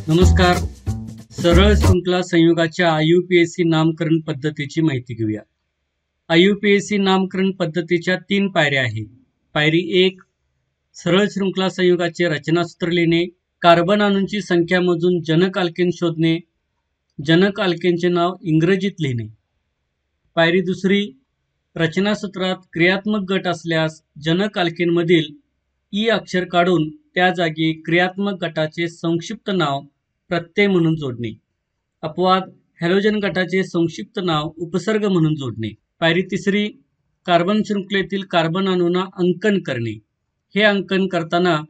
नमस्कार. सरळ शृंखला संयुगाच्या IUPAC नामकरण पद्धतीची माहिती घेऊया. IUPAC नामकरण पद्धतीच्या 3 पायऱ्या आहेत. पायरी 1, सरळ शृंखला संयुगाचे रचनासूत्र लिहिणे. कार्बन अणूंची संख्या मोजून जनक अल्केन शोधणे. जनक अल्केनचे नाव इंग्रजीत लिहिणे. पायरी 2, रचनासूत्रात क्रियात्मक गट असल्यास जनक अल्केनमधील ई अक्षर काढून त्या जागी क्रियात्मक गटाचे संक्षिप्त नाव प्रत्यय म्हणून जोडणे. अपवाद हॅलोजन गटाचे संक्षिप्त नाव उपसर्ग म्हणून जोडणे. पायरी 3, कार्बन शृंखलेतील कार्बन अणूंना अंकन करणे. हे अंकन करताना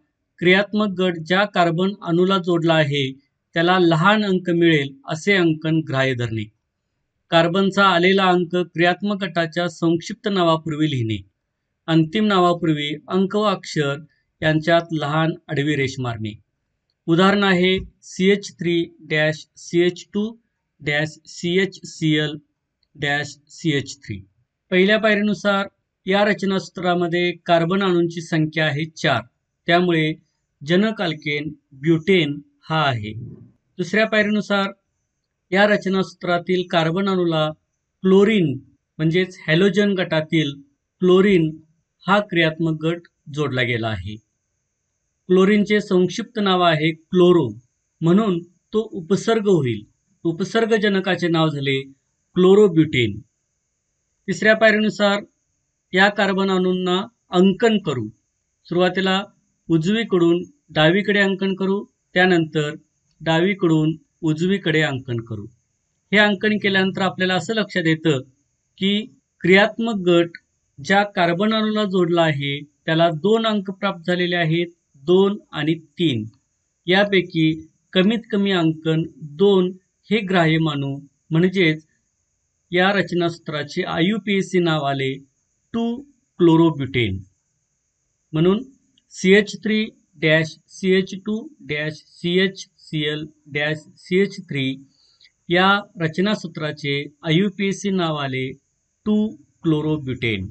क्रियात्मक गट ज्या कार्बन अणूला जोडला आहे त्याला लहान अंक मिळेल असे अंकन ग्राह्य धरणे. कार्बनचा आलेला अंक क्रियात्मक गटाच्या संक्षिप्त नावापूर्वी लिहिणे. अंतिम नावापूर्वी अंक व अक्षर यांच्यात लहान आडवी रेष मारणे. उदाहरण आहे CH3-CH2-CHCl-CH3. पहिल्या पायरीनुसार या रचनासूत्रामध्ये कार्बन अणूंची संख्या आहे 4. त्यामुळे जनक अल्केन ब्युटेन हा आहे. दुसऱ्या पायरीनुसार या रचनासूत्रातील कार्बन अणूला क्लोरीन म्हणजेच हॅलोजन गटातील क्लोरीन हा क्रियात्मक गट जोडला गेला आहे. क्लोरीनचे संक्षिप्त नाव आहे क्लोरो, म्हणून तो उपसर्ग होईल. उपसर्गजनकाचे नाव झाले क्लोरोब्युटेन. तिसऱ्या पायरीनुसार या कार्बन अणूंना अंकन करू. सुरुवातीला उजवीकडून डावीकडे अंकन करू, त्यानंतर डावीकडून उजवीकडे अंकन करू. हे अंकन केल्यानंतर आपल्याला असं लक्षात येतं की क्रियात्मक गट ज्या कार्बन अणूला जोडला आहे त्याला 2 अंक प्राप्त झालेले आहेत, 2 आणि 3. यापैकी कमीत कमी अंकन 2 हे ग्राह्य मानू, म्हणजेच या रचनासूत्राचे IUPAC नाव आले 2-क्लोरोब्युटेन. म्हणून CH3-CH2-CHCl-CH3 या रचनासूत्राचे IUPAC नाव आले 2-क्लोरोब्युटेन.